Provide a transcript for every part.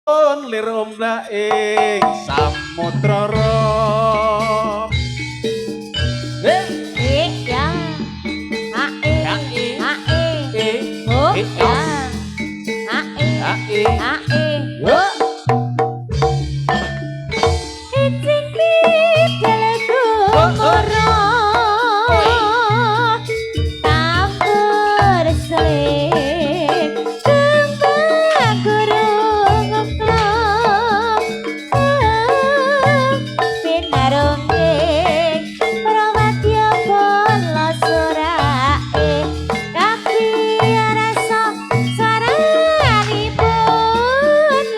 lir omlaing samudra ya ae ae oh ya ae ae oh iciki daleku moro tambur selin kembang gurung ngeklong pinarunge prawadya bola sorae tapi rasa saranipun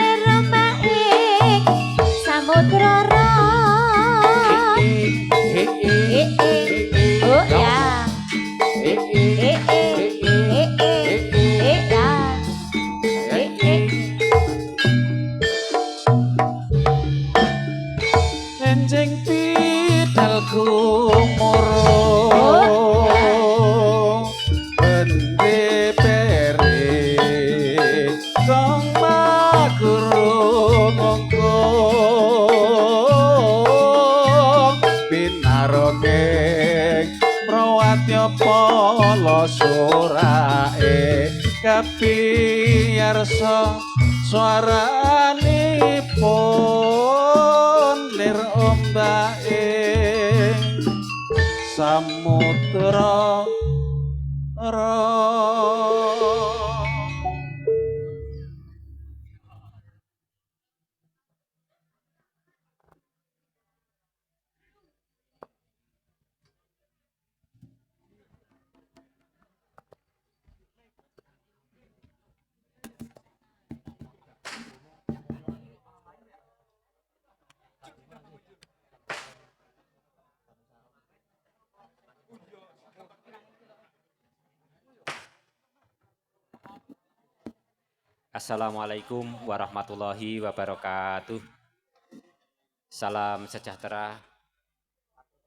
lermaing samudra oh ya ya enjing pidalku oh ya moro bende pere kong maguru ngongkong pinaroke prawatya pala surae kapiyarsa swaranipun lir ombaing samudra Assalamualaikum warahmatullahi wabarakatuh. Salam sejahtera,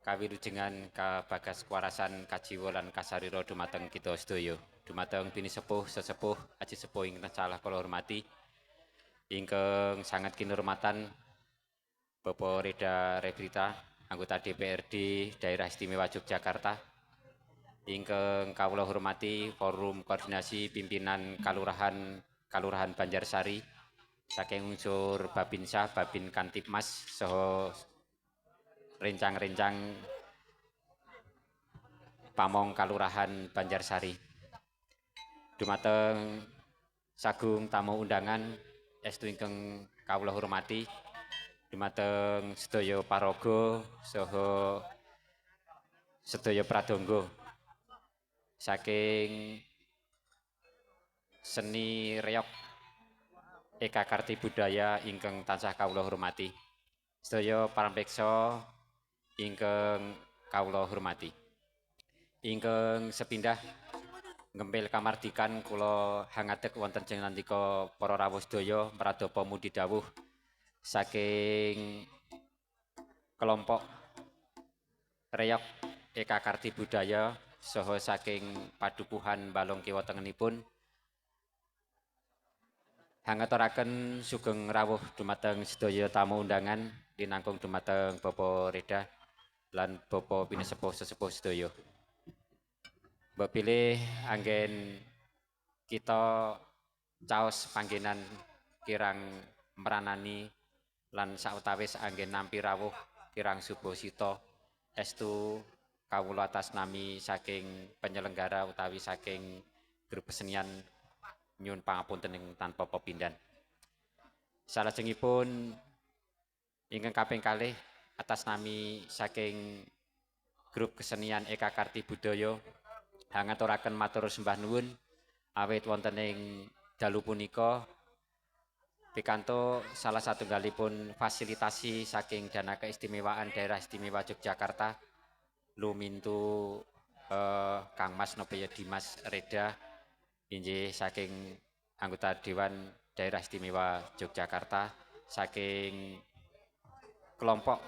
kawilujengan, kabagas kuwarasan, kajiwa lan kasarira dumateng kita sedaya. Dumateng bini sepuh, sesepuh, aji sepuh ingkang salah kula hormati. Ingkang sangat kinurmatan Bapak Reda Rebrita, anggota DPRD Daerah Istimewa Yogyakarta. Ingkang kawula hormati Forum Koordinasi Pimpinan Kalurahan Banjarsari saking unsur Babinsa, Babin Kantipmas saha rencang-rencang Pamong Kalurahan Banjarsari. Dumateng sagung tamu undangan estu ingkang kawula hormati, dumateng sedaya paraga saha sedaya pradonga saking seni reog Eka Karti Budaya ingkang tansah kawula hormati. Sedaya parampeksa ingkang kawula hormati. Ingkang sepindah ngempil kamardikan kula hangadeg wonten jenengan para rawuh sedaya mradapa mudi dawuh saking kelompok reog Eka Karti Budaya saha saking padukuhan Balong Kiwa Tengenipun hangaturaken sugeng rawuh dumateng sedaya tamu undangan dinangkung dumateng Bapak Reda lan Bapak Pinesepuh sesepuh sedaya. Mbok pilih anggen kita caos panggenan kirang meranani lan sautawis anggen nampi rawuh kirang subosita estu kawula atas nami saking penyelenggara utawi saking grup kesenian nyuwun pangapunten ing tanpa pepindhan. Salajengipun ingkang kaping kalih atas nami saking grup kesenian Eka Karti Budaya hangaturaken matur sembah nuwun awit wonten ing dalu punika pikantuk salah satunggalipun fasilitasi saking dana keistimewaan Daerah Istimewa Yogyakarta lumintu Kang Mas Nopaya Dimas Reda inggih saking anggota Dewan Daerah Istimewa Yogyakarta saking kelompok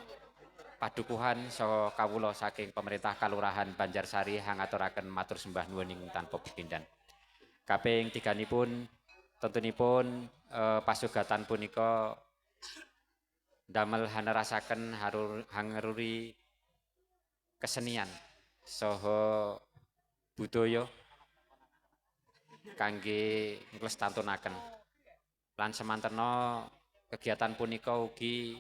padukuhan saha kawula saking pemerintah Kalurahan Banjarsari hangaturaken matur sembah nuwun ing tanpa pepindhan. Kaping tiganipun tentunipun pasugatan punika damel hanerasaken hangeruri kesenian saha budaya kangge nglestantunaken. Lan semantenna kegiatan punika ugi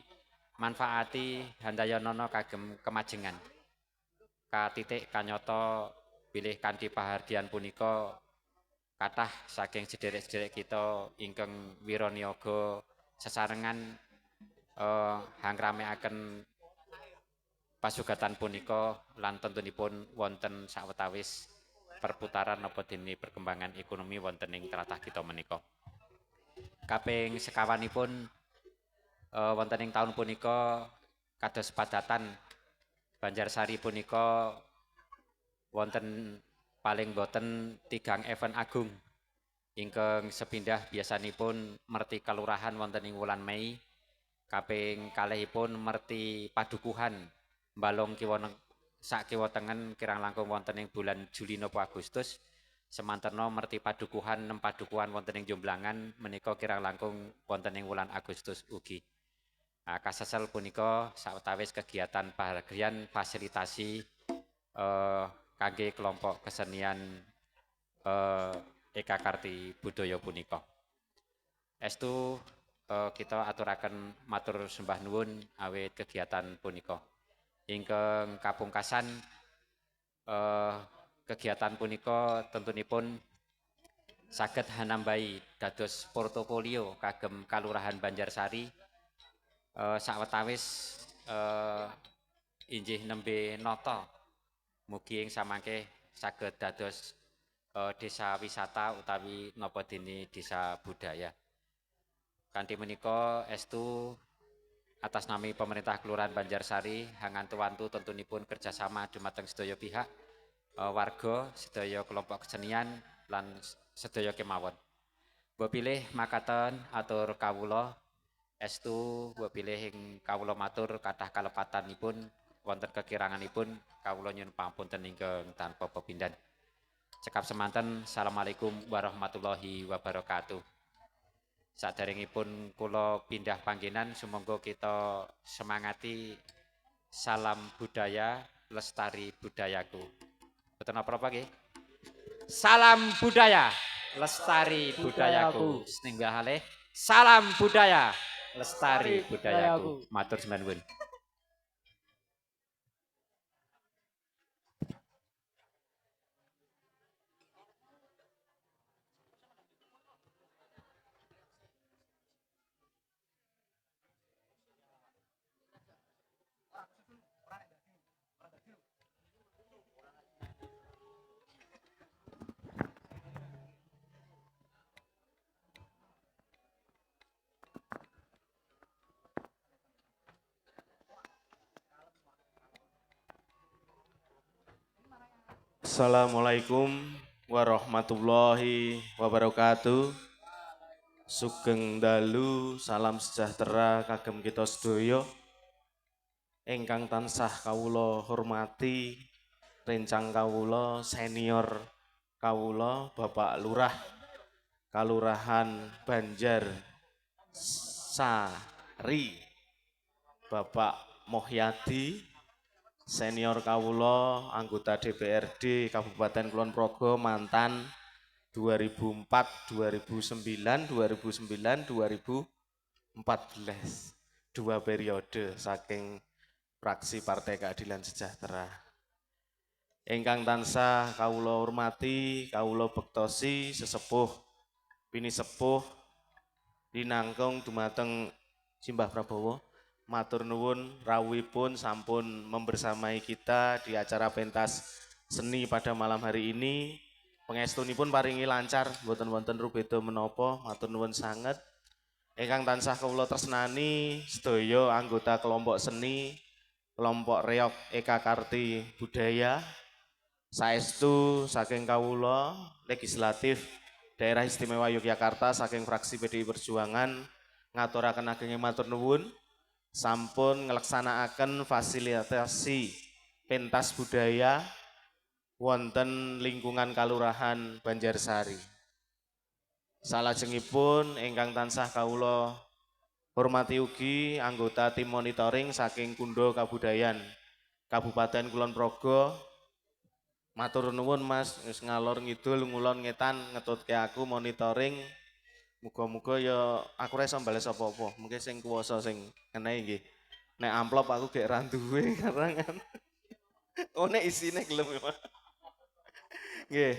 manfaati handayanana kagem kemajengan. Katitik kanyata bilih kanthi pahargyan punika kathah saking sederek-sederek kita ingkang wiraniaga sesarengan hangramekaken pasugatan punika lan tentunipun wonten sawetawis perputaran napa dene perkembangan ekonomi wonten ing tlatah kita menika. Kaping sekawanipun wonten ing taun punika kados padatan Banjarsari punika wonten paling boten 3 event agung ingkang sepindah biasanipun merti kalurahan wonten ing wulan Mei, kaping kalihipun merti padukuhan Balong kiwa sak kiwa tengen kirang langkung wonten ing bulan Juli napa Agustus, semanterna merti padukuhan 6 padukuhan wonten ing Jomblangan menika kirang langkung wonten ing wulan Agustus ugi. Kasesel punika sawetawis kegiatan pahargyan fasilitasi kangge kelompok kesenian Eka Karti Budaya punika. Estu kita aturaken matur sembah nuwun awit kegiatan punika. Ingkang kapungkasan kegiatan punika tentunipun saged hanambahi dados portofolio kagem Kalurahan Banjarsari sawetawis injih nembe nata mugi ing samangke saged dados desa wisata utawi napa dene desa budaya. Kanthi menika estu atas nami pemerintah Kelurahan Banjarsari hangantu-wantu tentunipun kerjasama dumateng sedaya pihak warga, sedaya kelompok kesenian lan sedaya kemawon. Mbok pilih makaten atur kawula estu mbok pilih ing kawula matur kathah kalepatanipun wonten kekiranganipun kawula nyuwun pangapunten ingkang tanpa pepindhan. Cekap semanten, assalamualaikum warahmatullahi wabarakatuh. Saderengipun kula pindah panggenan sumangga kita semangati salam budaya lestari budayaku. Boten apa-apa nggih. Salam budaya lestari budayaku. Senenggah halih salam budaya lestari budayaku. Matur sembah nuwun. Assalamualaikum warahmatullahi wabarakatuh. Sugeng dalu, salam sejahtera kagem kita sedaya. Ingkang tansah kawula hormati, rencang kawula, senior kawula, Bapak Lurah Kalurahan Banjarsari, Bapak Mohyadi, senior kawula, anggota DPRD Kabupaten Kulon Progo mantan 2004, 2009, 2014, 2 periode saking fraksi Partai Keadilan Sejahtera. Ingkang tansah kawula hormati, kawula bektosi sesepuh pinisepuh dinangkung dumateng Simbah Prabowo. Matur nuwun rawuhipun sampun membersamai kita di acara pentas seni pada malam hari ini. Pangestunipun paringi lancar, mboten wonten rubeda menapa, matur nuwun sanget. Ingkang tansah kawula tresnani sedaya anggota kelompok seni, kelompok reok Eka Karti Budaya, saestu saking kawula legislatif Daerah Istimewa Yogyakarta saking fraksi PDI Perjuangan ngaturaken ageng matur nuwun. Sampun ngelaksanakaken fasilitasi pentas budaya wonten lingkungan Kalurahan Banjarsari. Salajengipun ingkang tansah kawula hormati ugi anggota tim monitoring saking Kundo Kabudayan Kabupaten Kulon Progo. Matur nuwun Mas, wis ngalor ngidul ngulon ngetan ngetutke aku monitoring. Muga-muga ya aku ora iso bales apa-apa. Mungkin sing kuwasa sing ngenehi nggih. Nek amplop aku gek ra duwe karangan. Oh nek isine gelem ya. Nggih.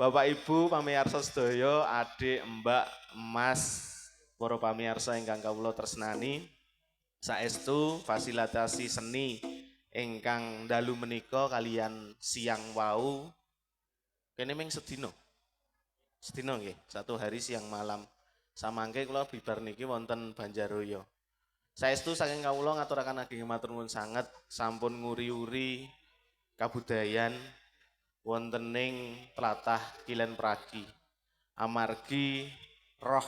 Bapak Ibu pamirsa sedaya, adik, mbak, emas, para pamirsa ingkang kawula tresnani, saestu fasilitasi seni ingkang dalu menika kalian siang wau kene ming sedina. Sedina nggih, satu hari siang malam. Samangke kula bibar niki wonten Banjaraya. Saestu saking kawula ngaturaken ageng matur nuwun sanget sampun nguri-uri kabudayan wontening tlatah Kilen Pragi. Amargi roh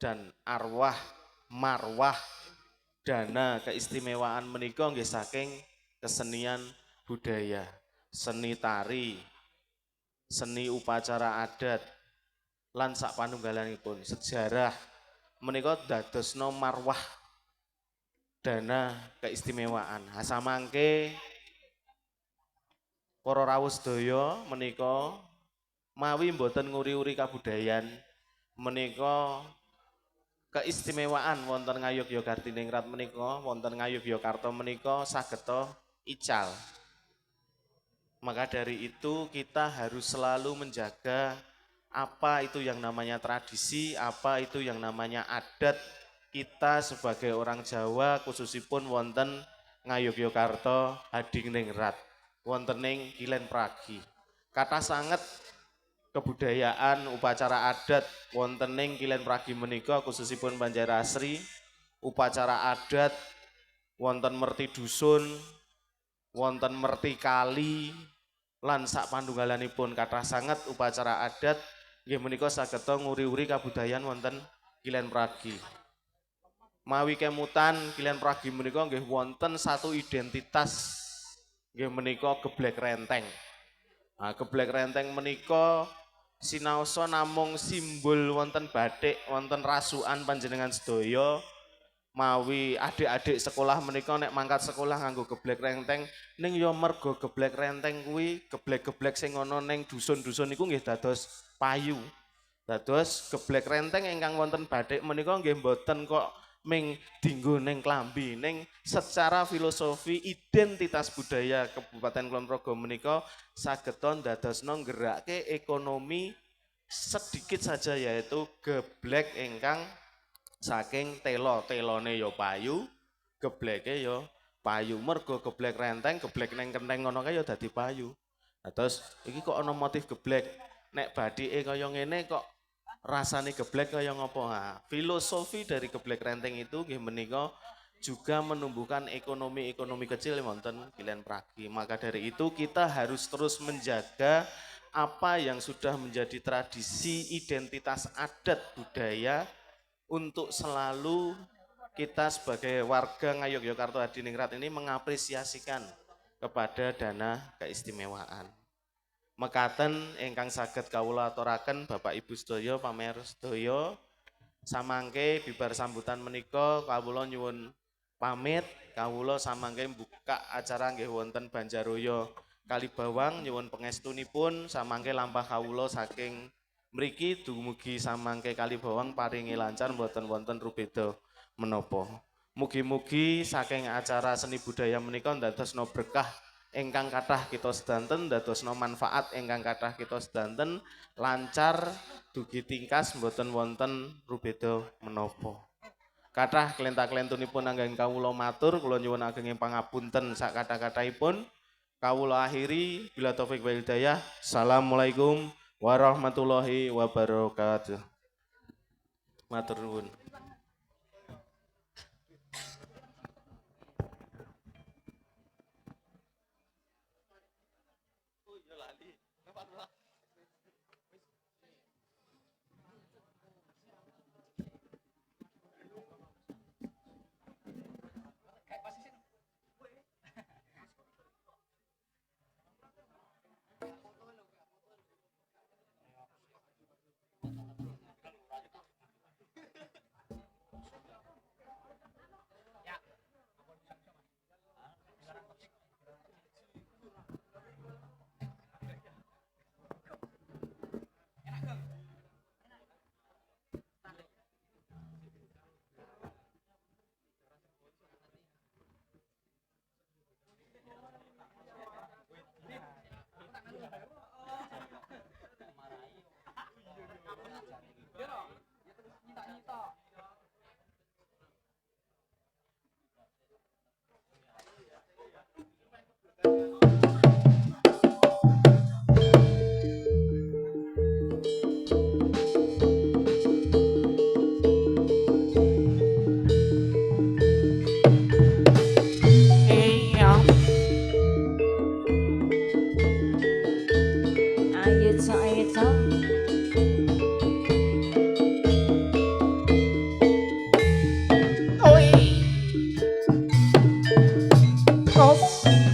dan arwah marwah dana keistimewaan menika nggih saking kesenian budaya, seni tari, seni upacara adat, lan sak panunggalanipun sejarah menika dadosna marwah dana keistimewaan. Samangke para rawuh sedaya menika mawi mboten nguri-uri kabudayan menika keistimewaan wonten Ngayogyakartiningrat menika wonten Ngayogyakarta menika sageta ical. Maka dari itu kita harus selalu menjaga apa itu yang namanya tradisi, apa itu yang namanya adat kita sebagai orang Jawa khususipun wonten Ngayogyakarta Hadiningrat. Wontening Kilen Pragi. Kata sanget kebudayaan upacara adat wontening Kilen Pragi menika khususipun Banjarasri, upacara adat wonten merti dusun, wonten merti kali, lan sak pandunggalanipun kathah sanget upacara adat nggih menika sageta nguri-uri kabudayan wonten Kilen Pragi. Mawi kemutan Kilen Pragi menika nggih wonten satu identitas nggih menika geblek renteng. Nah, geblek renteng menika sinaosa namung simbol wonten batik, wonten rasukan panjenengan sedaya mawi adik-adik sekolah menika nek mangkat sekolah nganggo geblek renteng ning ya mergo geblek renteng kuwi geblek-geblek sing ana ning dusun-dusun niku nggih dados payu. Dados geblek renteng ingkang wonten batik menika nggih mboten kok ming dinggo ning klambi ning secara filosofi identitas budaya Kabupaten Kulon Progo menika sageta ndadosna nggerakke ekonomi sedikit saja yaitu geblek ingkang saking telone ya payu, gebleke ya payu. Mergo geblek renteng, geblek ning kenteng ngono kae ya dadi payu. Nah, terus iki kok ana motif geblek. Nek badike kaya ngene kok rasane geblek kaya ngopo? Nah, filosofi dari geblek renteng itu nggih menika juga menumbuhkan ekonomi kecil wonten Kilen Pragi. Maka dari itu kita harus terus menjaga apa yang sudah menjadi tradisi identitas adat budaya untuk selalu kita sebagai warga Ngayogyakarta Hadiningrat ini mengapresiasikan kepada dana keistimewaan. Mekaten ingkang saged kawula aturaken Bapak Ibu sedaya pamirsa sedaya samangke bibar sambutan menika kawula nyuwun pamit, kawula samangke buka acara nggih wonten Banjaraya Kalibawang nyuwun pangestunipun samangke lampah kawula saking mriki dumugi samangke Kalibawang paringi lancar mboten wonten rubeda menapa. Mugi-mugi saking acara seni budaya menika ndadosna berkah ingkang kathah kita sedanten, ndadosna manfaat ingkang kathah kita sedanten, lancar dugi tingkas mboten wonten rubeda menapa. Kathah klenta-klentunipun anggen kawula matur, kula nyuwun ageng pangapunten sak kathah-kathahipun. Kawula akhiri bila taufik wal hidayah. Assalamualaikum warahmatullahi wabarakatuh. Matur nuwun. Ayo cok, ayo cok.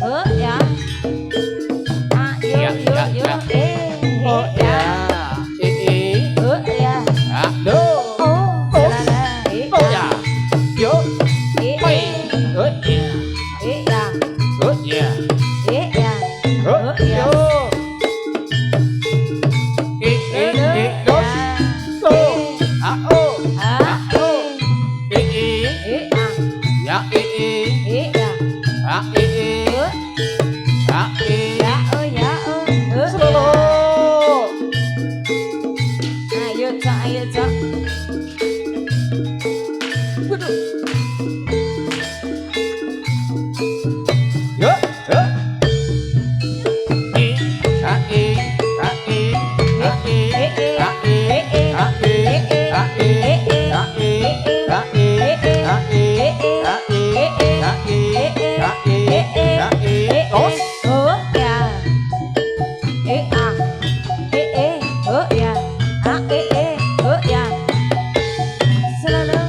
Oh ya. Ah, yuk, yuk, yuk. Oh ya, Oh ya. aduh, Oh, selada. oh ya, yo, Eh, oi, eh, oh ya, ya. oh ya, Ya. oh yo, yo, oh, ah oh, Ah, oh, eh, ya, ya. ah Oh, ah ya, oh, ya, oh. Oh, selalu. ayo cok, ayo cok. Yo, yo. Oh ya. Oh ya. Oh ya. Selalu.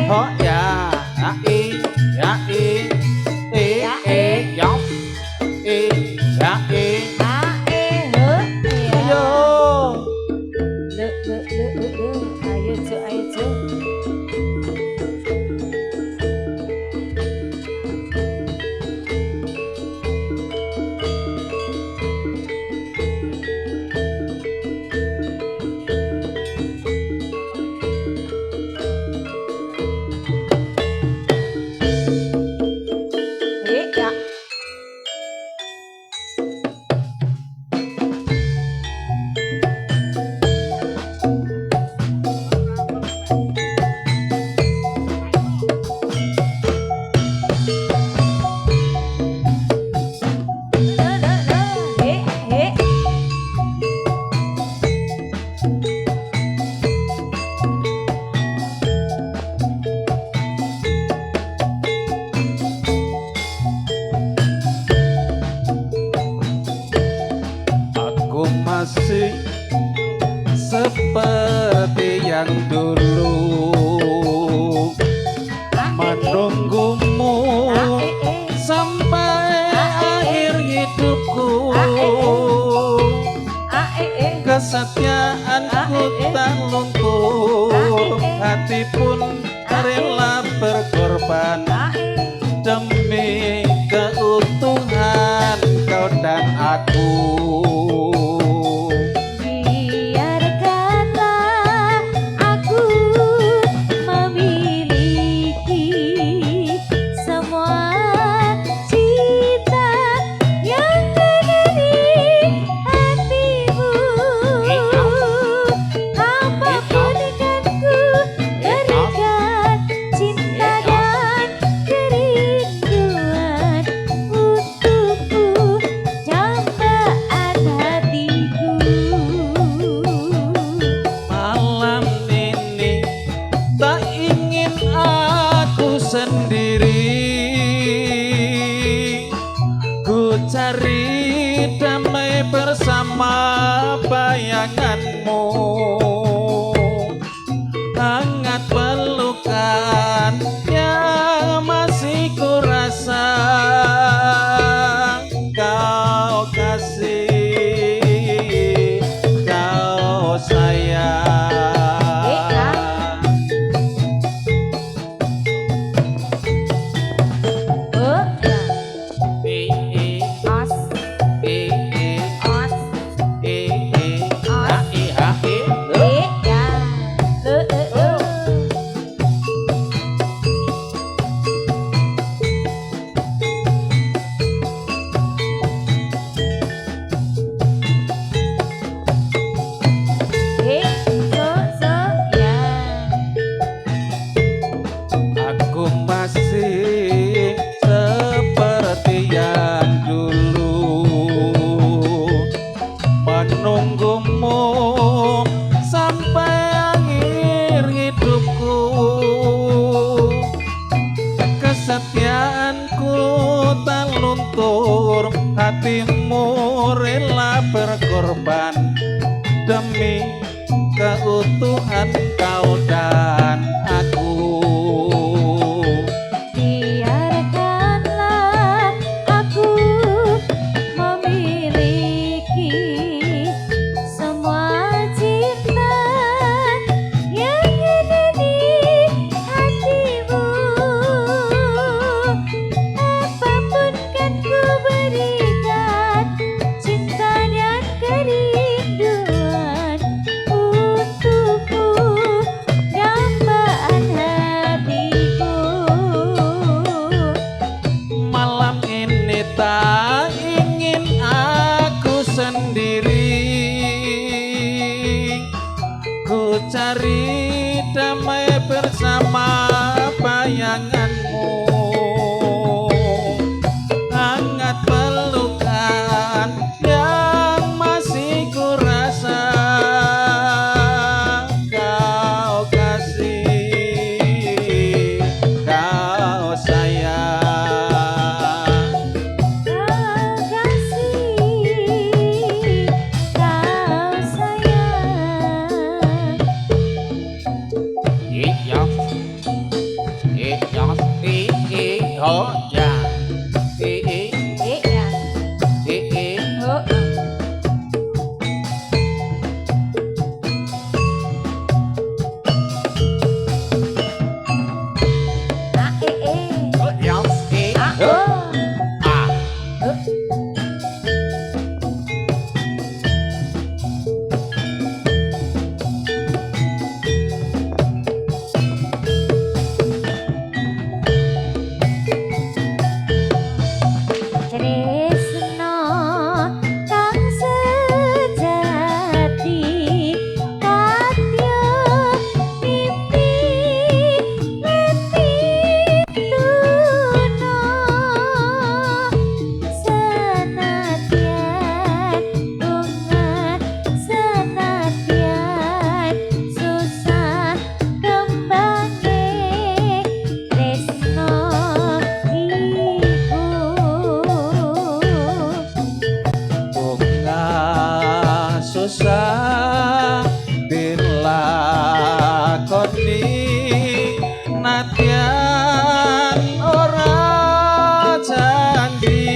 Oh ya. Ayo cok, ayo cok. Ya. Aku masih seperti yang dulu menunggumu sampai akhir hidupku. Kesetiaanku tak luntur, hati pun rela berkorban demi keutuhan kau dan aku. Biarkanlah aku memiliki semua cinta yang ada di hatimu. Apapun akan ku berikan cinta dan kerinduan untukmu, dambaan hatiku. Malam ini tak ingin aku sendiri, ku cari damai bersama bayanganmu. Hangat pelukan yang masih ku rasa, kau kasih, kau sayang. rela berkorban demi keutuhan kau dan aku. Biarkanlah aku memiliki semua cinta yang ada di hatimu. Apapun kan ku berikan, cinta dan kerinduan untukmu, dambaan hatiku. Malam ini tak ingin aku sendiri, ku cari damai bersama bayanganmu. Hangat pelukan yang masih ku rasa kau kasih, kau sayang. Kau kasih, kau sayang. Iya. Ho ya. Ya. Oh. Ah, oh. Tresno kang sejati, kadya mimpi letituno, senadyan bunga, senadyan susah kembange, tresno iku. Bunga susah dilakoni, nadyan ora janji.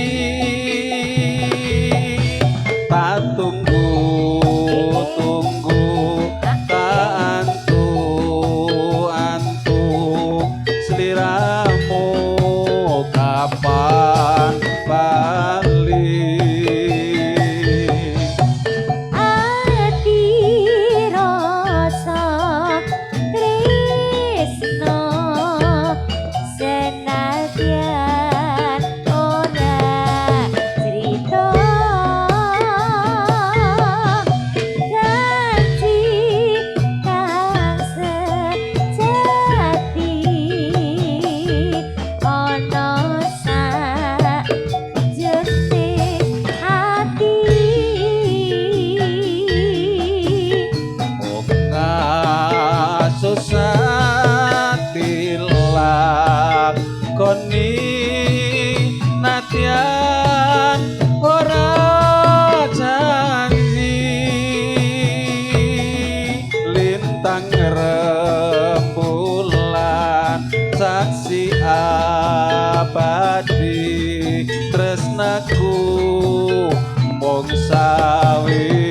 Tak tunggu tak antu seliramu kapan balik. Ati rasa tresno senadyan ora cerita, janji kang sejati ana sakjroning hati. Bunga susah dilakoni, nadyan ora janji. Lintang rembulan saksi abadi, tresnaku mung sawiji.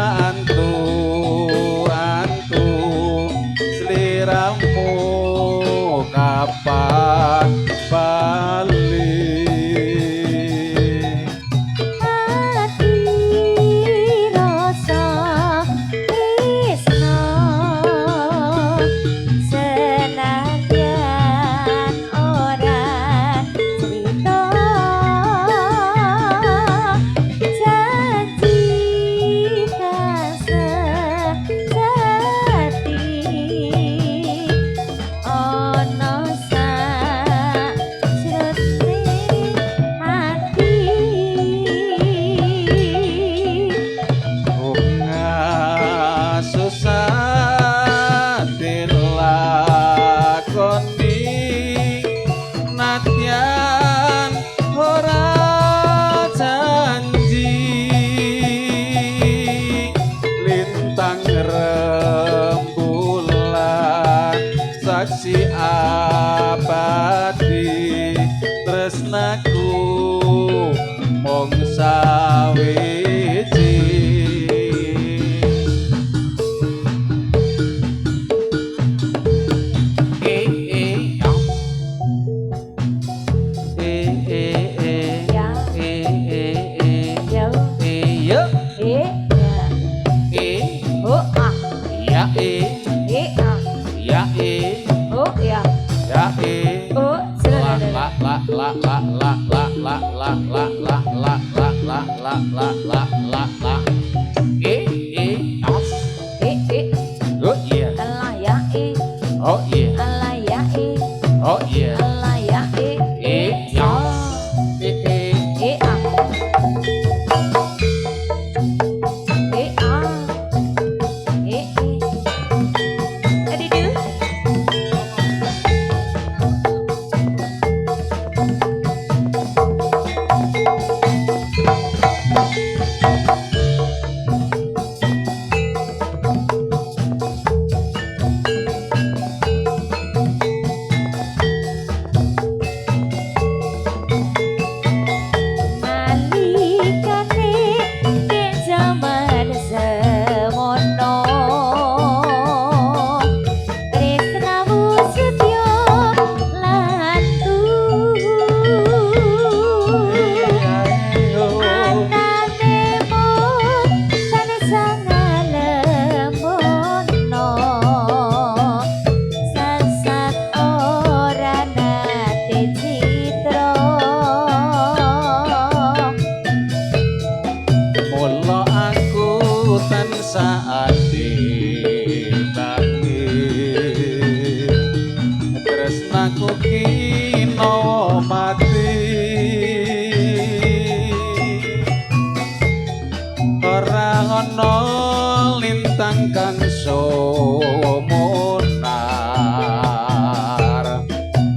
antu antu sliramu kapan bali Hati rasa tresno senadyan ora cerita janji kasejati ana sajroning hati bunga susah dilakoni nadyan ora janji lintang rembulan saksi abadi tresnaku mung sawiji ya yo yo ya oh ah ya ah ya oh ya ya oh la selalu la la la la la la la la la la la la la la la la la os oh yeah Allah ya oh yeah Allah ya oh yeah Allah ya os ah Tadi tu nalikane nek jaman semono tresnamu setya lan anane mung tansah ngalemono sasat ora nate citra mula aku tansah ati tangi tresnaku kino mati ora ana lintang kang somonar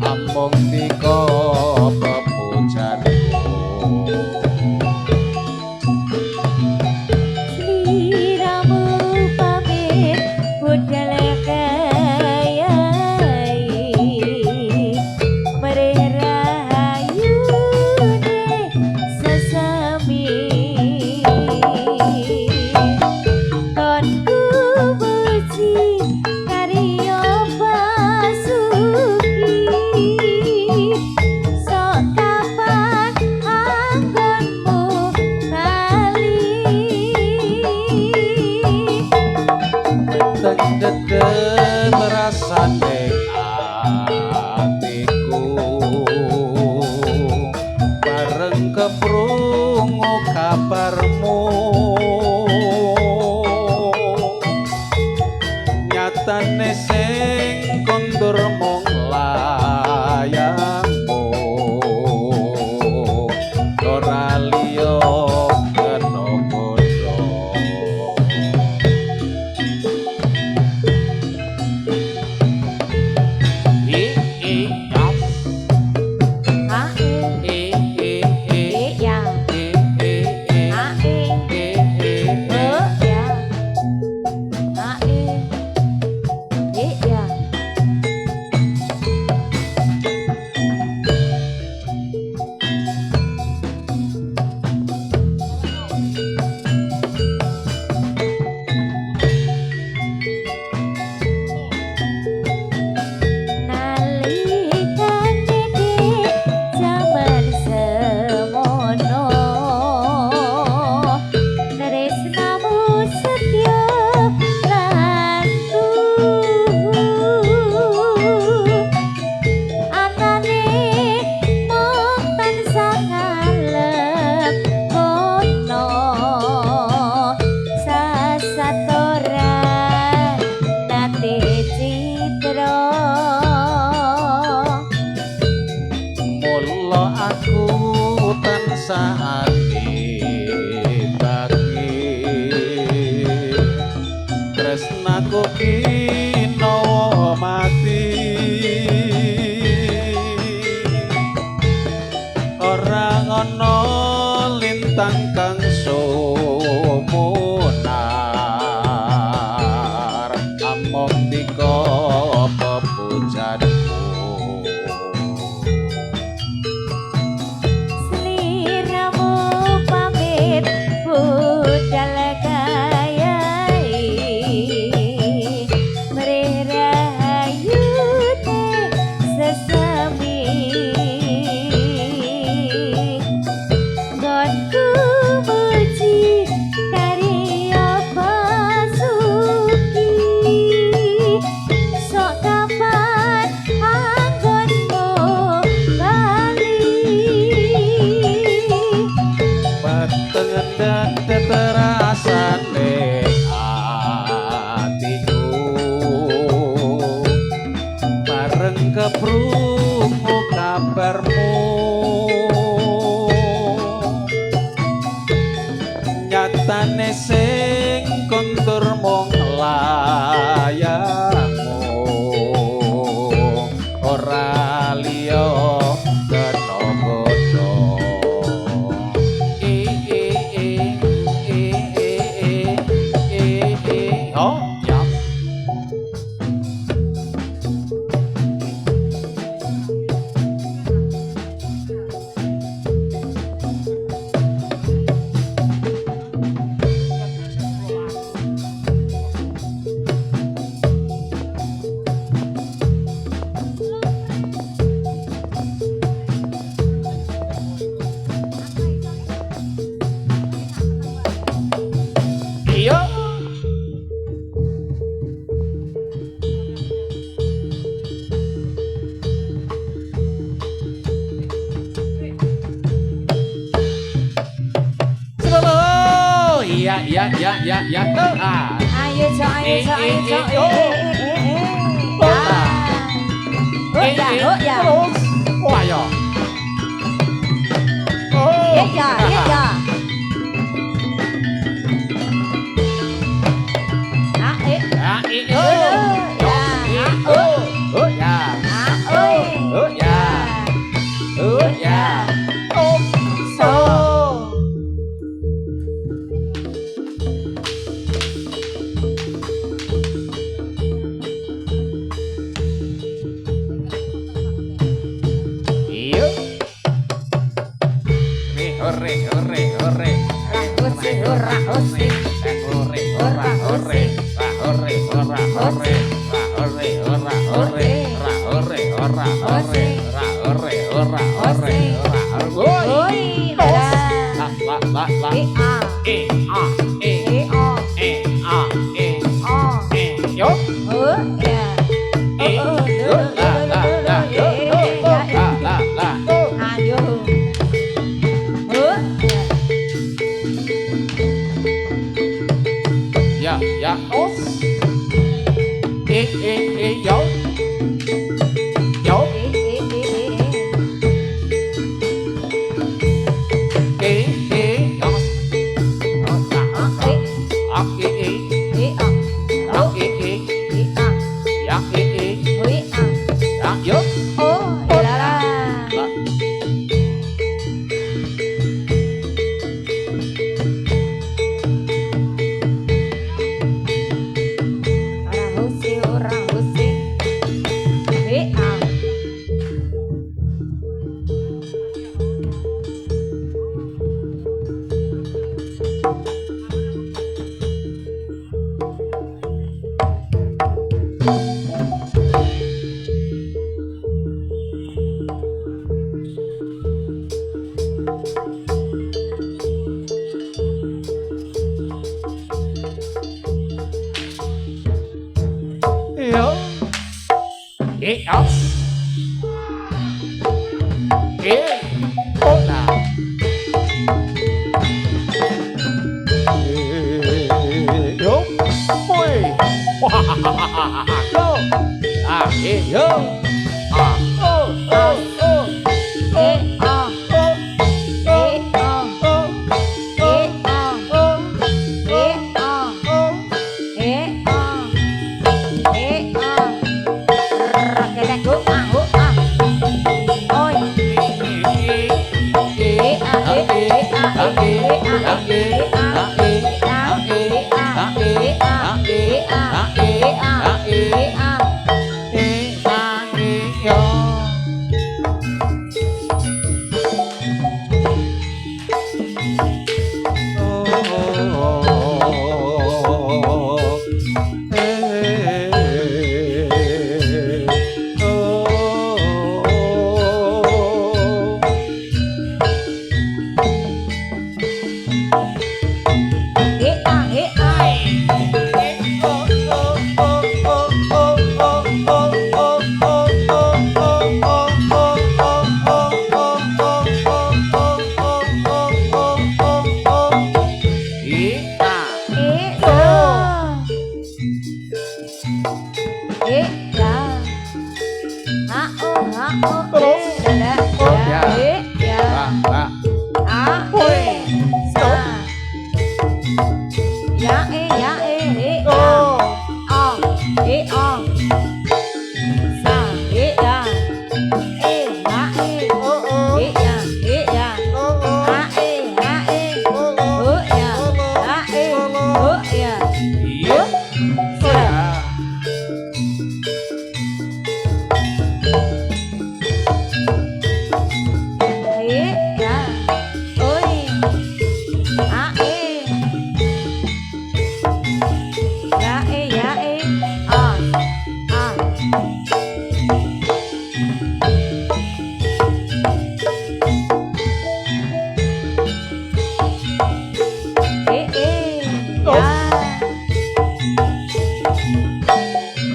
ambung tika pepujanku Sliramu pamit budal kayai merahayune sesami konku puji karya basuki sok kapan anggonmu bali deg-degen rasane atiku bareng keprungu kabarmu nyatane sing kondur mung layangmu ora liya kena bodho setya lantu anane mung tansah ngalep kono sasatora nate citra mula aku tansah tresnaku kinawa mati ora ana lintang kang sumunar among tika pepujanku sliramu pamit budal terasane atiku bareng keprungu kabarmu nyatane sing kontur mung layangmu ora liya ya. Ayo cok, ayo. Ya. Wah ya. Ya. Yos. Hola. Yo. Oi. Yo. Yo.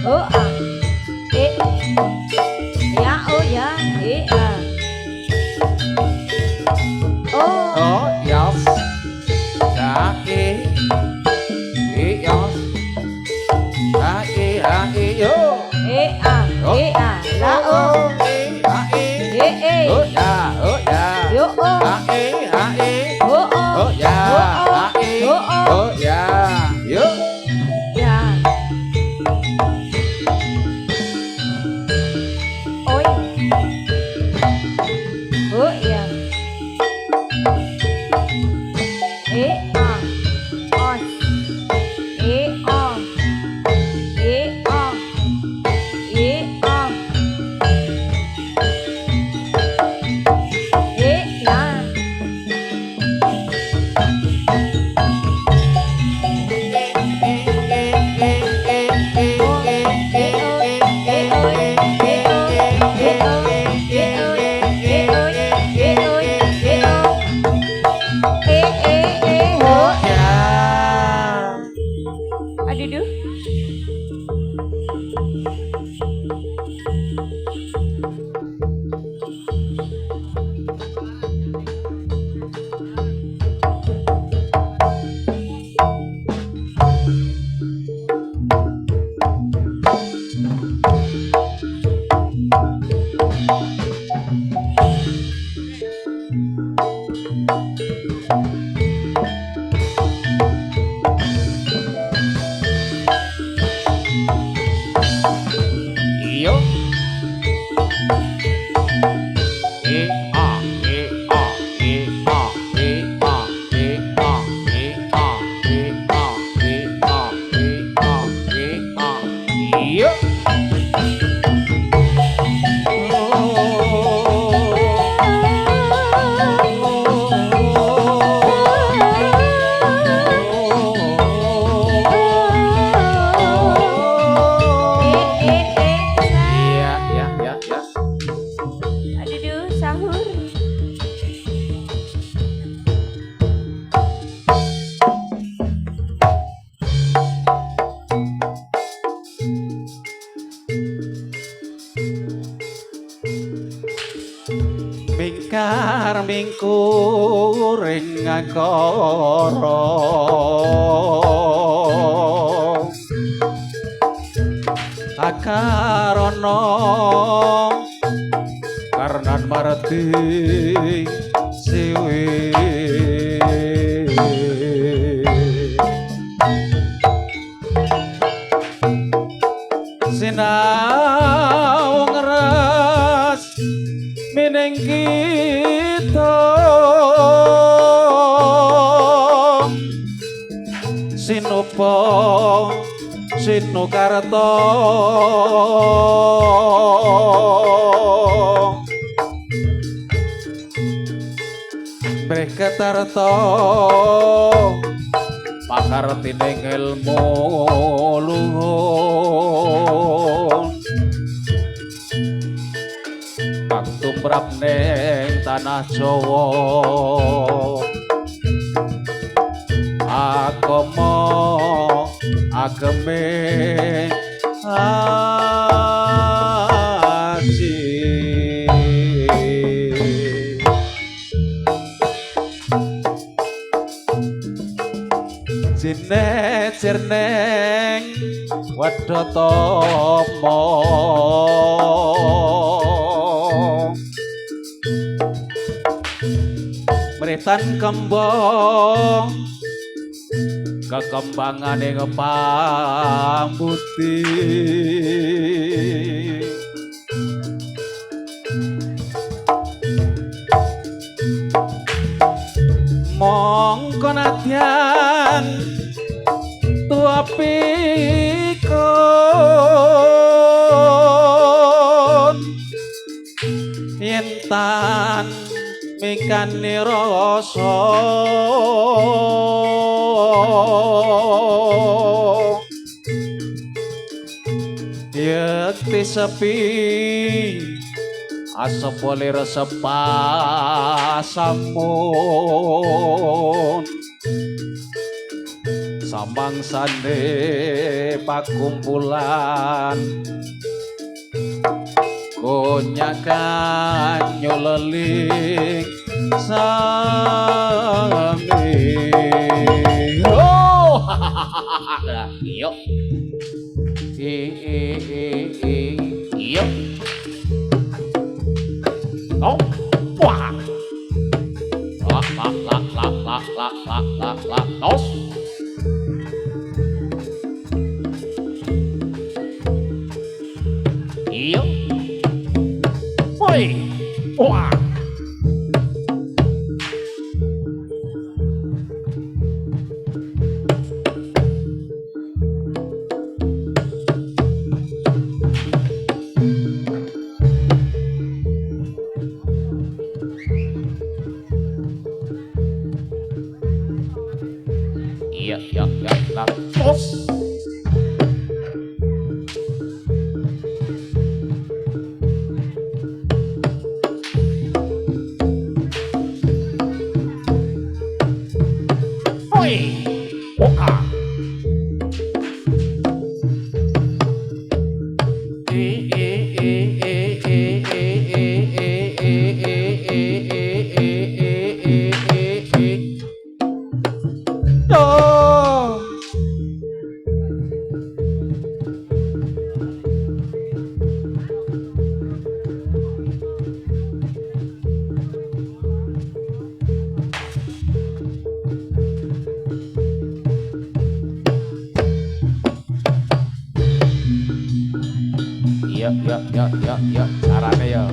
Oh. mingkuring ngakara akarana karnan marti siwi sinau ngeras mining kita sinupa sinukarta Brekatarta pakartining ilmu luhur tumrap ning tanah Jawa agama ageme aji jinet sirneng Wadhatama mritan kembang kekembangane ngepambuti mongko nadyan tua pikun yen tan mikane rasa yekti sepi asap boleh resep pasamun sambang sande pakumpulan konyakan nyoleli sami oh yuk yuk oh wah la tos yuk oi wah ya la tos oi oka ya carane ya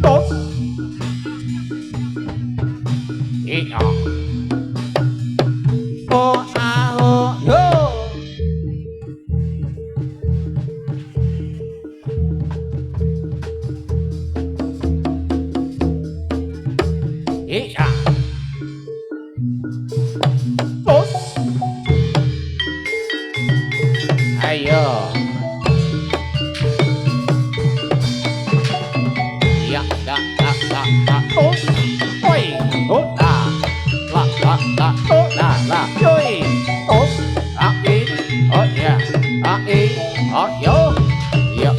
tos iya oh ah yo iya tos ayo tos oi oh la yoi tos ai oh ya ai oh yo ya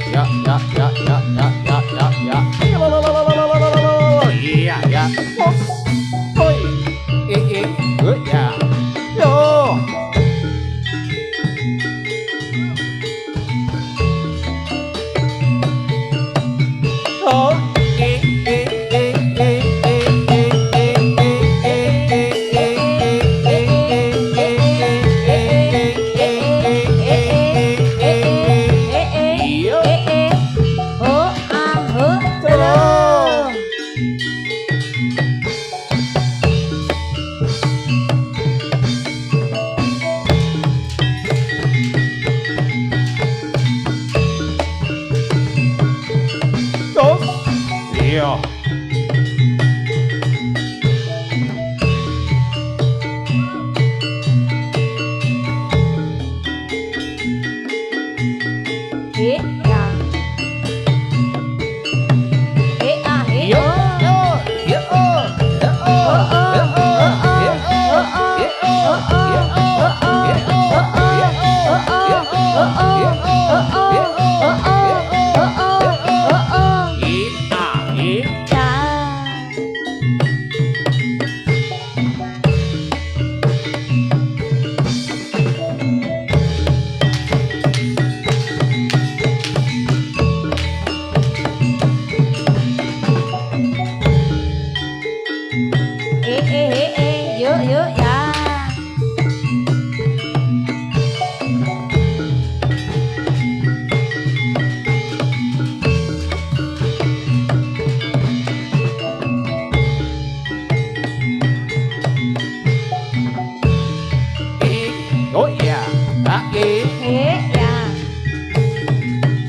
Oh iya. Ai. Ya.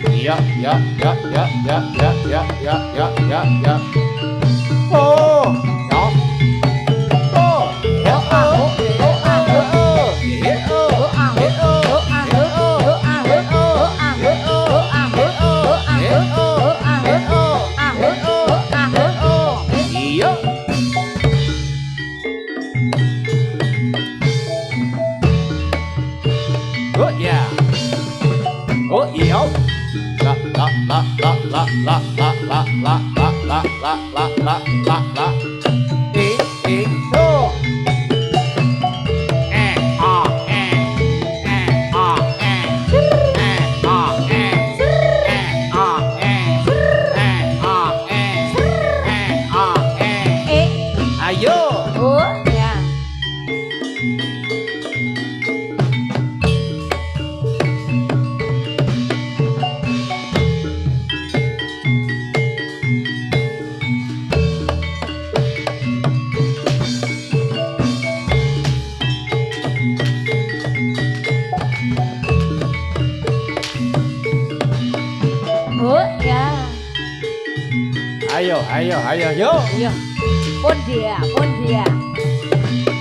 Ya ya ya ya ya ya ya ya ya ya ya. Oh. Ya. Oh. Ya. Oh. Iya. Oh yeah. Oh iya. La la la la la la la la la la la la la la la la. Oh. Ayo. Oh ya. Oh ya. Ayo, ayo, ayo, yo. Yo. Pun dia, pun dia.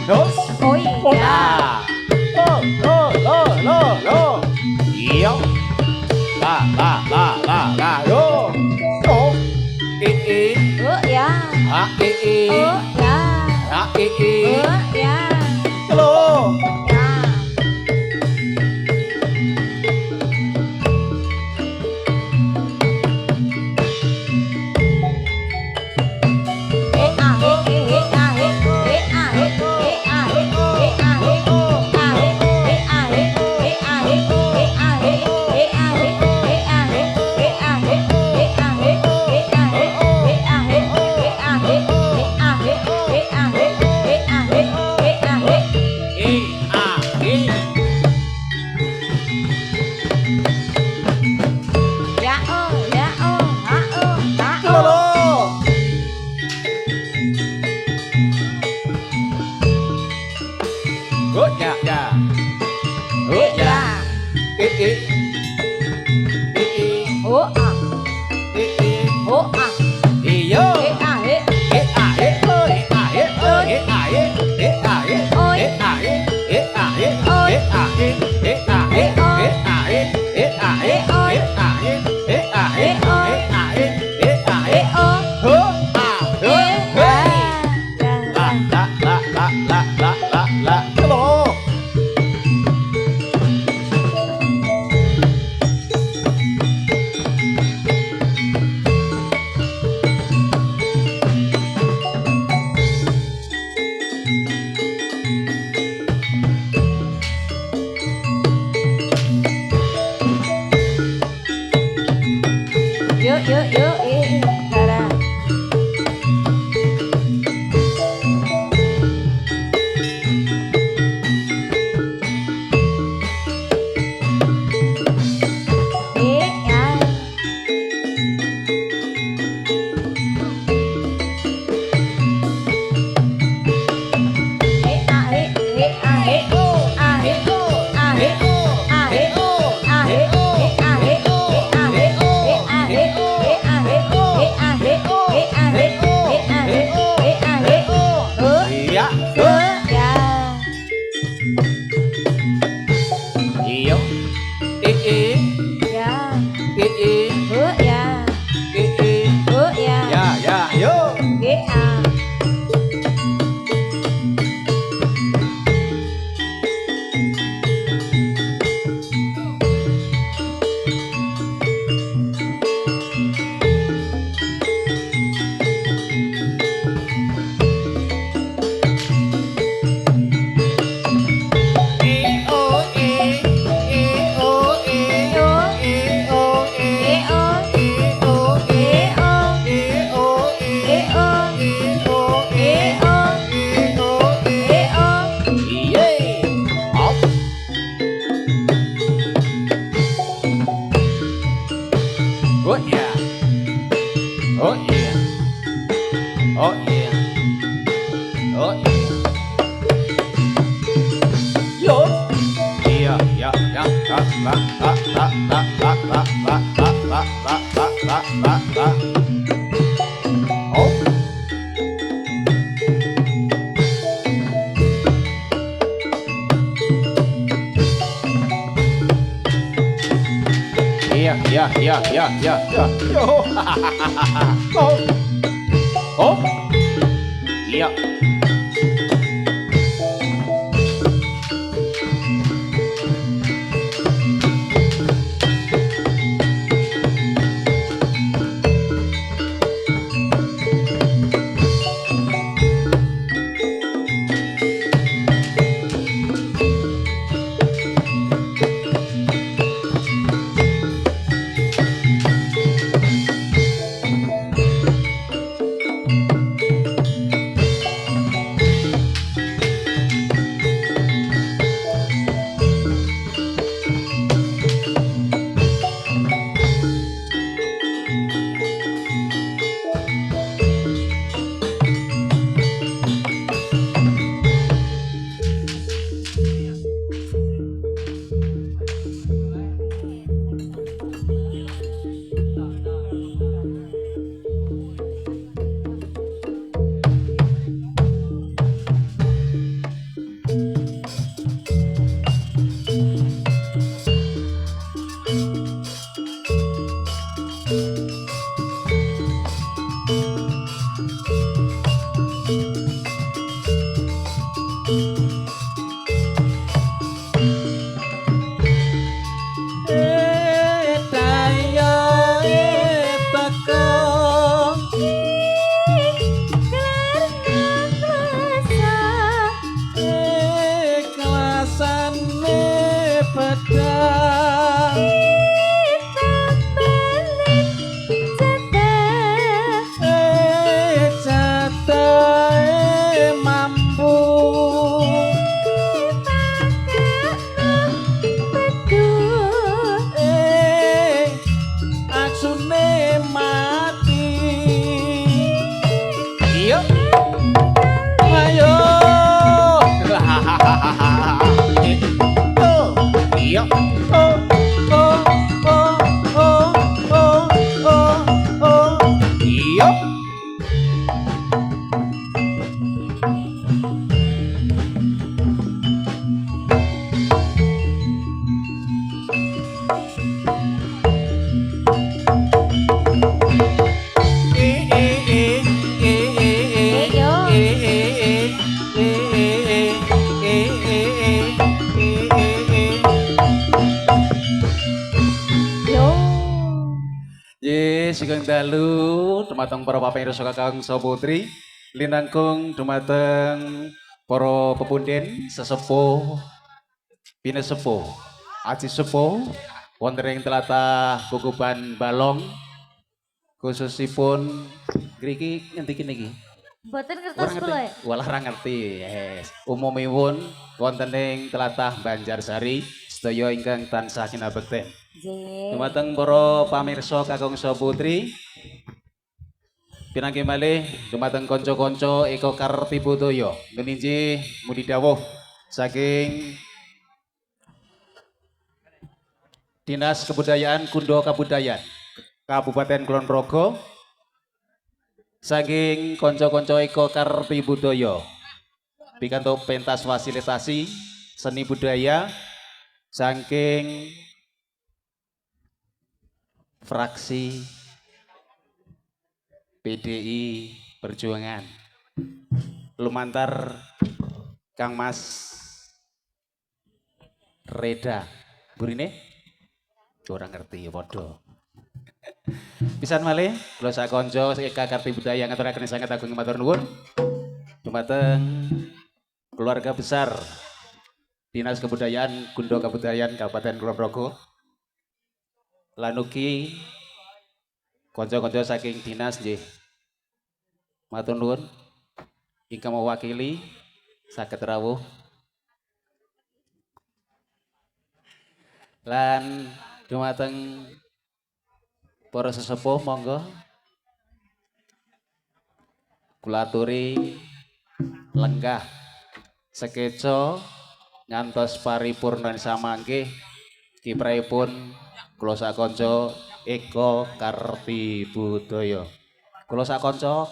Dos. Oh iya. Lo, lo, lo, lo, lo. Yo. La, la, la, la, la, yo. Yo. I. Oh ya. A, I. Oh ya. A, I. Oh ya. Lo. Ya. Good, ya, ya. Good, ya. I. Oh ah, I. oh ah, Iyo. ah, eh. Iya, iya, iya, iya, iya, iya. Oh. Oh. Iya. Sugeng dalu dumateng para pamirsa kakang saputri linangkung dumateng para pepunden sesepuh pinesepuh aji sepuh wonten ing tlatah Bukuban Balong khususipun ngriki ngendi niki Mboten ngertos kula ya. walah ra ngerti yes. Umumipun wonten ing tlatah Banjarsari sedaya ingkang tansah kinabekten. Nggih. Dumateng para pamirsa kakung saputri pinanggih malih dumateng kanca-kanca Eka Kartibudaya meninji mudi dawuh saking Dinas Kebudayaan Kundo Kabudayaan Kabupaten Kulon Progo saking kanca-kanca Eka Kartibudaya pikantuk pentas fasilitasi seni budaya saking fraksi PDI Perjuangan lumantar Kang Mas Reda burine orang ngerti ya padha pisan malih kula sak kanca Eka Kartibudaya ngaturaken sanget agung matur nuwun dumateng keluarga besar Dinas Kebudayaan Kundo Kabudayaan Kabupaten Kulon Progo lan ugi kanca-kanca saking dinas nggih matur nuwun ingkang mewakili saged rawuh lan dumateng para sesepuh monggo kula aturi lenggah sekeca ngantos paripurna samanggih kiprahipun kula sakanca Eko Kartibudaya. Kula sakanca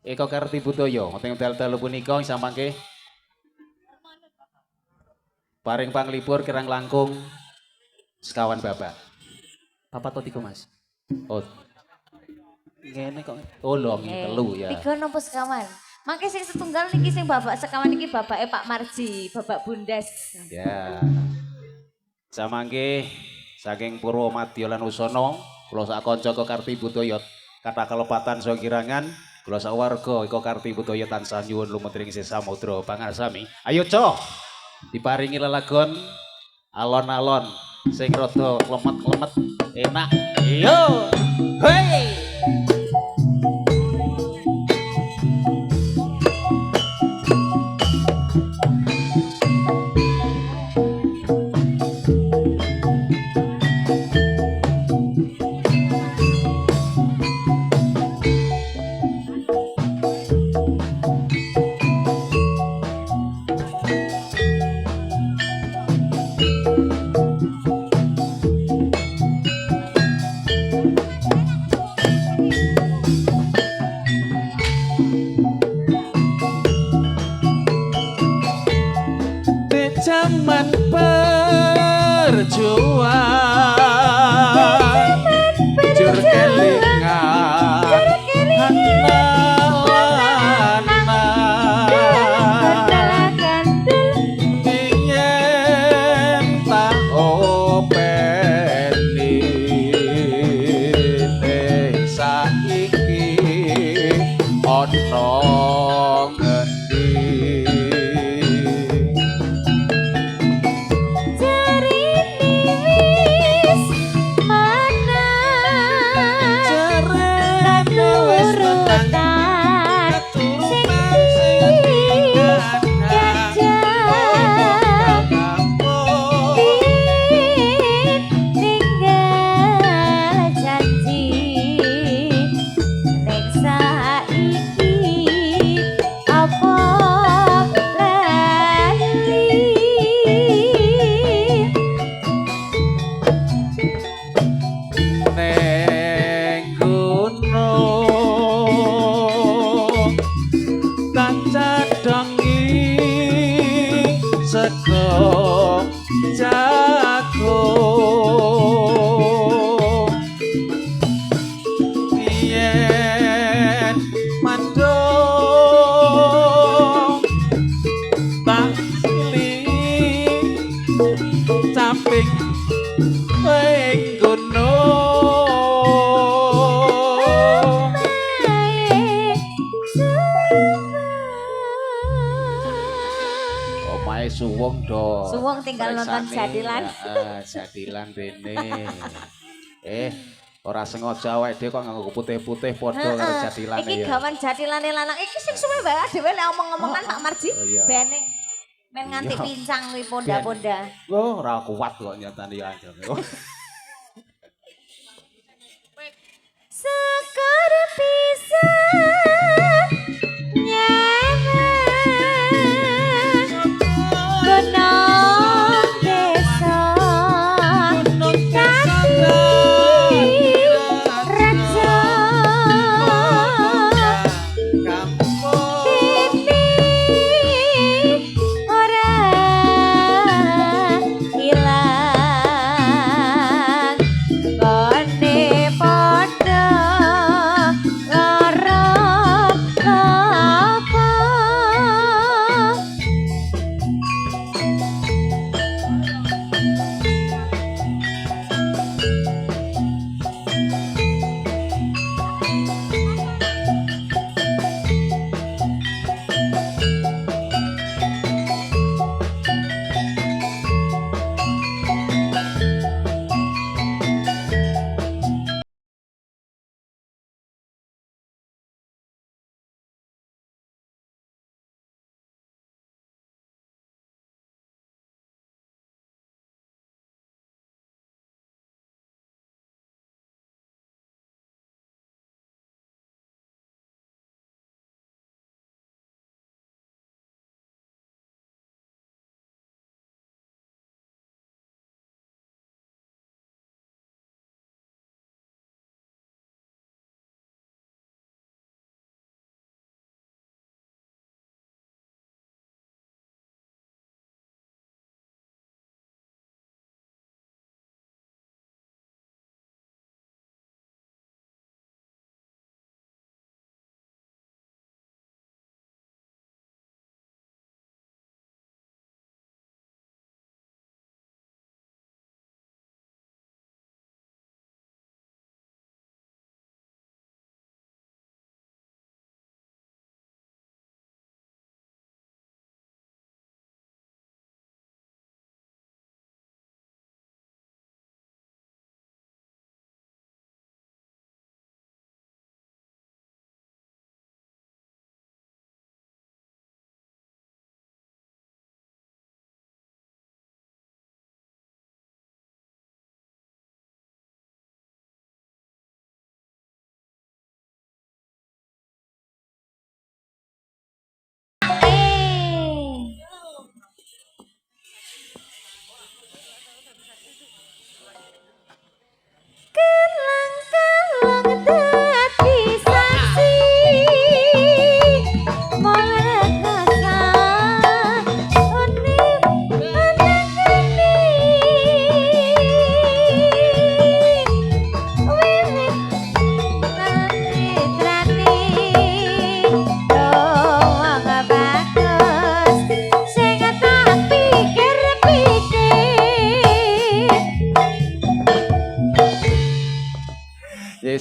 Eko Kartibudaya teng dalu punika samangke paring panglipur kirang langkung sekawan bapak. Papat atau 3 Mas? Oh. Ngene kok. Oh lho telu ya. 3 nopo sekawan? Mangke sing setunggal niki sing bapak sekawan niki bapake Pak Marji, Bapak Bundes. Ya. Samangke saking Purwomadya lan Usana kula sak kanca Kartibudaya kathah kalepatan saha kirangan kula sak warga Eko Kartibudaya tansah nyuwun lumetring sih samudra pangarsami. Ayo cok diparingi lelagon alon-alon sing rada klemet-klemet enak. Yo. Hei. Zaman perjuangan jur kelingan yen tak openi ning saiki ana Suwung tinggal nonton Jadilan. Jadilan rene. Ora sengaja awake dhewe kok nganggo putih-putih padha karo Jadilane ya. Iki gawan Jadilane lanang iki sing suwe wae dhewe lek omong-omongan Pak Marji. Beneng. Men nganti pincang kuwi ponda-ponda. Oh, ora kuat kok nyatane ya. Sekar pisan nyawa gunung desa kati raja ini ora hilang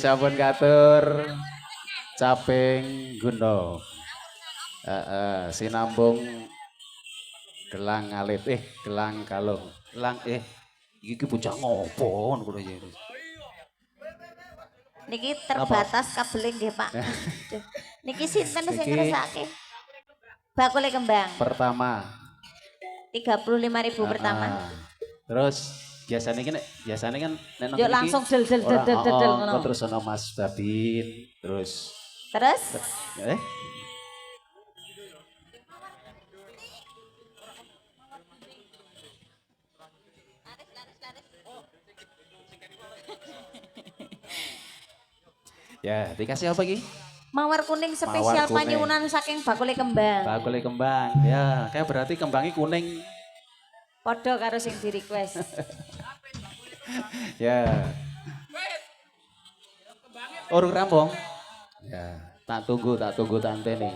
sampun katur caping guna. Sinambung gelang alit gelang kalung. Gelang iki bocah ngopo ngono kuwi. Niki terbatas kabel nggih Pak. Niki sinten sing ngersake? Bakule kembang. Pertama 35.000 pertama. Terus biasanya kan nek Yuk langsung del ngono. Terus ana Mas Babin, terus Terus ya, dikasih apa iki? mawar kuning spesial Mawar kuning. panyuwunan saking Bakule Kembang. Bakule kembang. Ya, kayak berarti kembangnya kuning. Padha karo sing di request. Ya. Urung rampung. Ya, tak tunggu tante nih.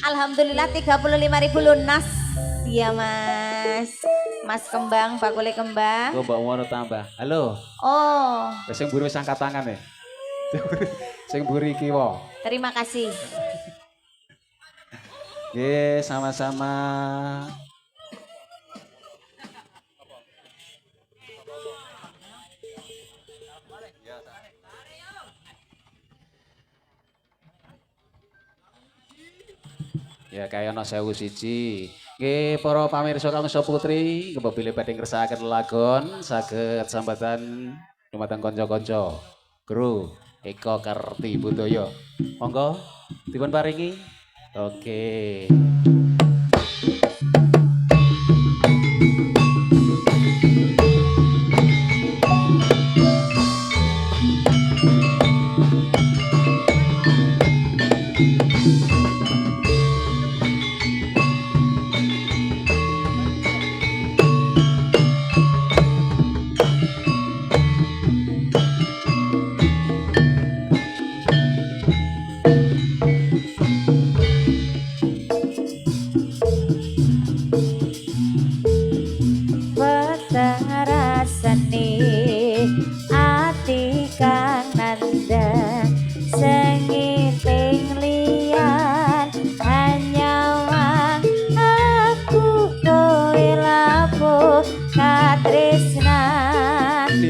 Alhamdulillah 35.000 lunas. Iya Mas Kembang, Bakule Kembang. Gue bawa mau tambah. Halo. Oh, Sing buru wis angkat tangan ya. Sing buri kiwa. terima kasih. Nggih, sama-sama. Ya kaya ana 1001. Nggih para pamirsa kang putri, kepilih badhe ngersakaken lagon saged sambatan dumateng kanca-kanca. Guru Eko Karti Budaya. Monggo dipun paringi. Oke.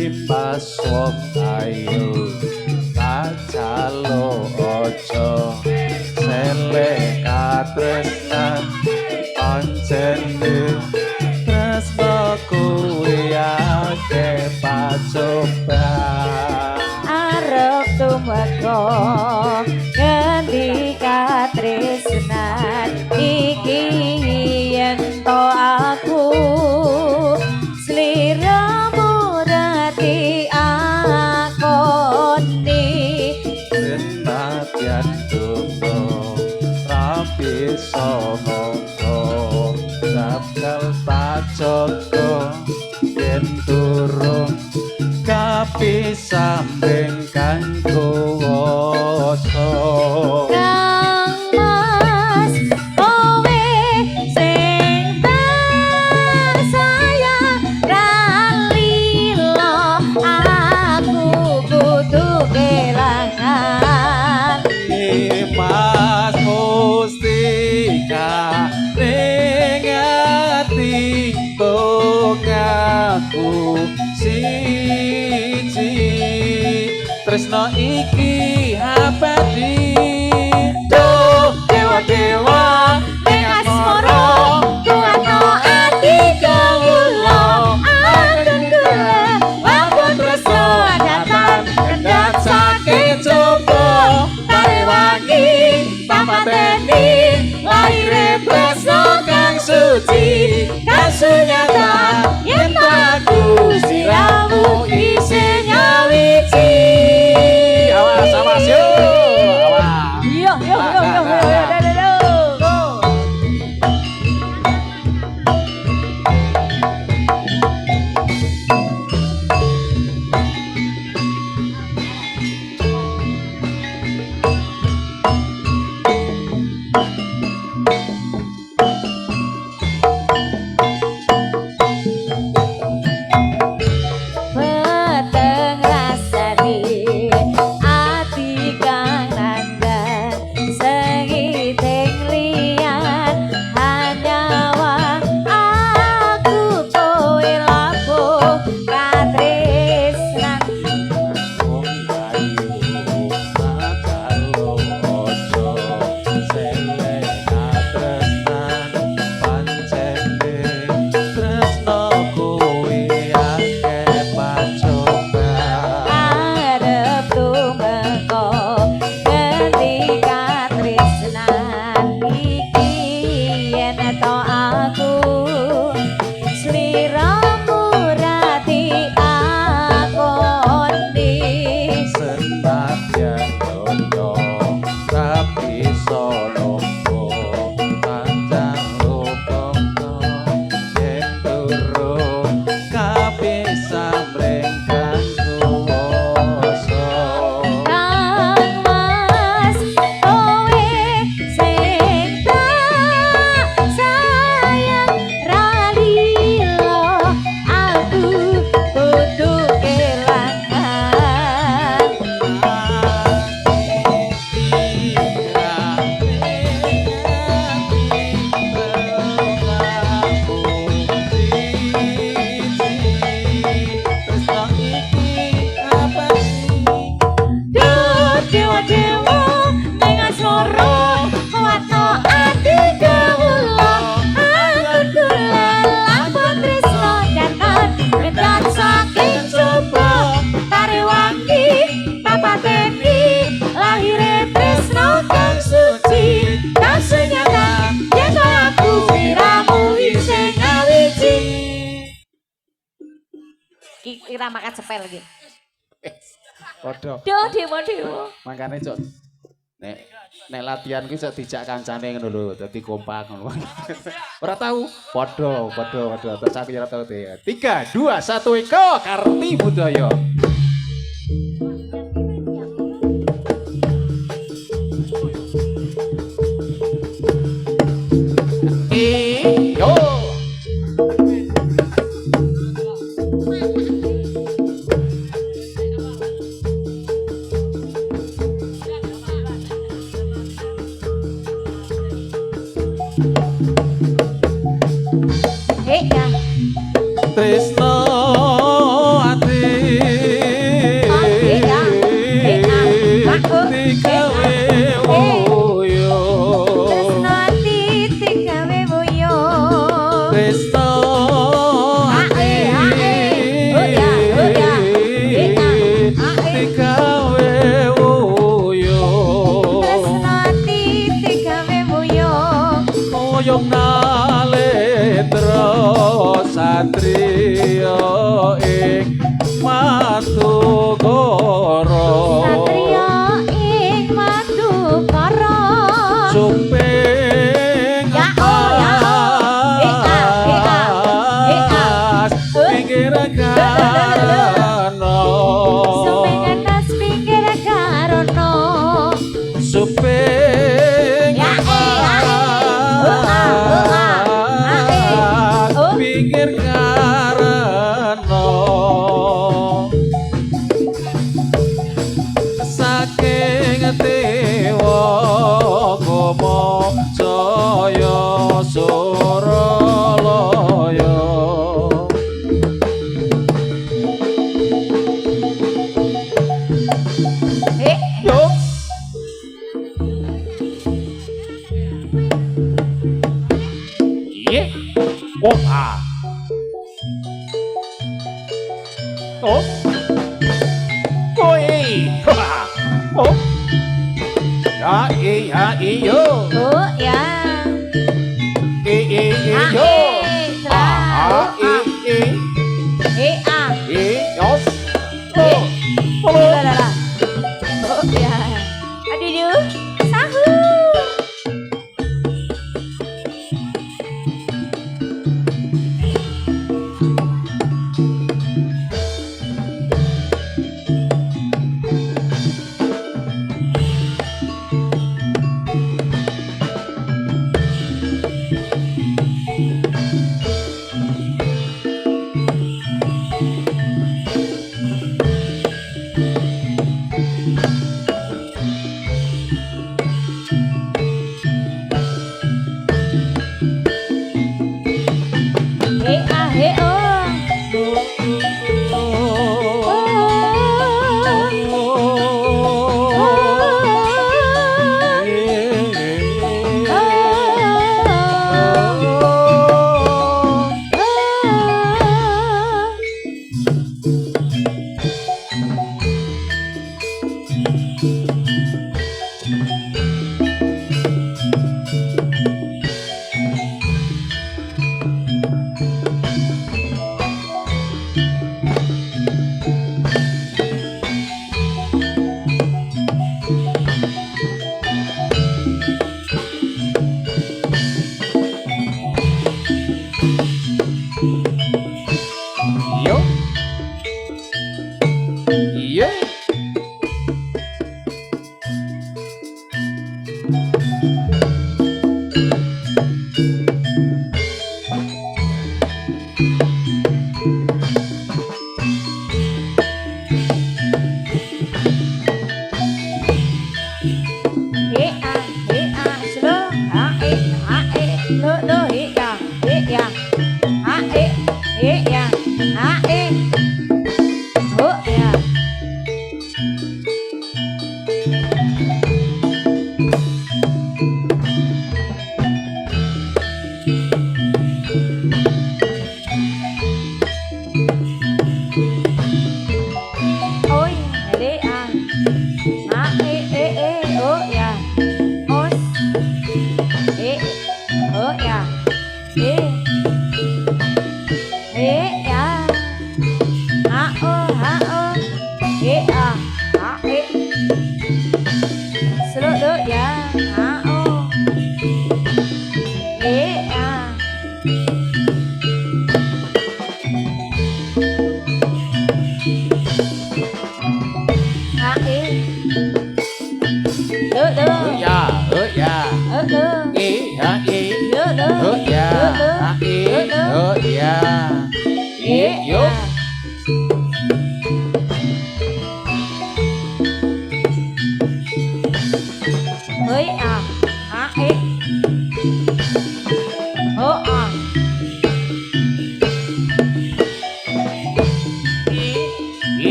Limbas wong ayu kacalo ojo selek katresnan pancene tresno kuwi akeh pacoba arep tumeka ngendika tresnan iki yen to aku sliramu rati akoni senadyan dungo rapi somongko sabkal pacoto yen turun kapi sambeng kanggo woso Kang Mas kowe sing tak sayang ralilo aku kudu kelangan Mas Mustika ning ati ngaku siji tresno iki abadi duh dewa-dewa ning asmara kuatno ati kawula akan kula wapun tresno datang kendhat sakit coba tarewangi pamateni lahire tresno kang suci kasunyata yen aku siramu isih nyawiji awas awas yo awas yo peteng rasani ati kang nandang sengiting liyan hanyawa aku kowe labuh katresnan wong ayu makalo ojo selek katresnan pancene tresno kuwi akeh pacoba arep tumeka ngendika tresnan iki yen to aku sliramu rati akoni senadyan dono tapi sonombo panjang lukono yen turun kapisa mrengkang kuwoso Kang Mas kowe sing tak sayang ralilo aku kudu kelangan Duh dewa-dewa ning asmara kuatno ati kawula akan kula lampun tresno datang kendhat saking coba tarewangi papateni lahire tresno kang suci kasunyata yen aku siramu isih ngawiji kira makan sepel iki Padha. Duh dewa-dewa Makane cok nek latihan kuwi cok dijak kancane ngono lho, dadi kompak ngono. Ora tahu? Padha. Tak sak ora tahu te. 3 2 1 eko Karti Budaya. Yo. Hei ya Tresno ati Madukara Satria ing Madukara suping Ya oh ya oh pinggir karana suping enas pinggir karono suping Ya pinggir karana saking dewa gomo jaya suralaya yo ye oh ah oh oi oh ya yo Oh ya yo yo Oh ya Aduh sahur yo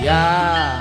yeah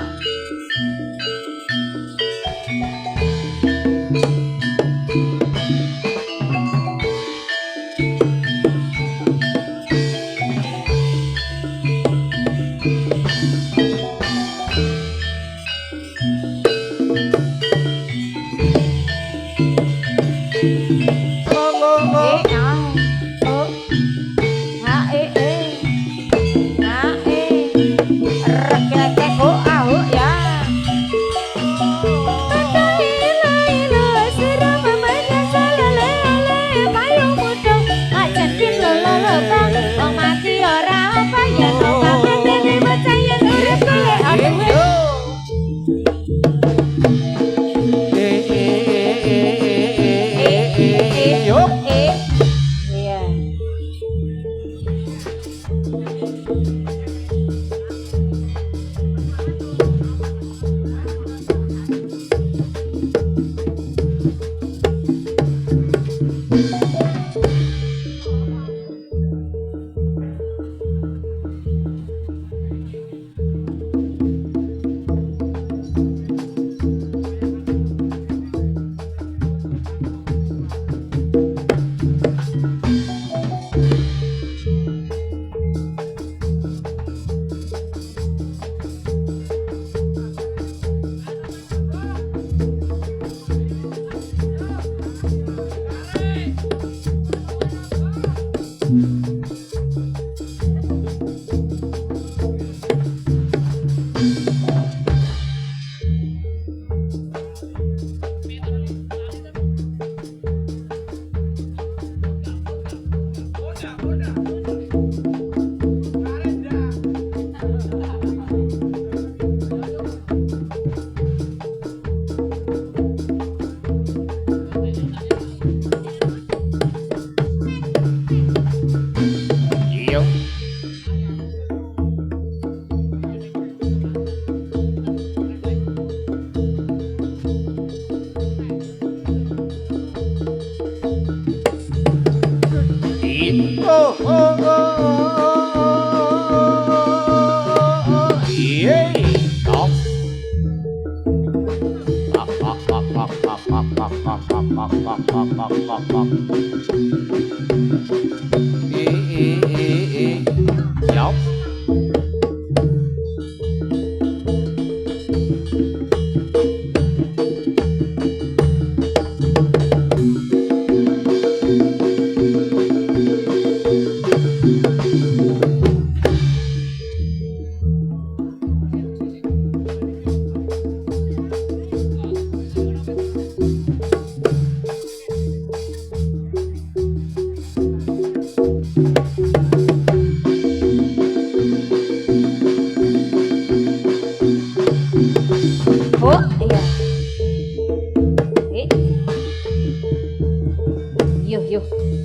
Yuh.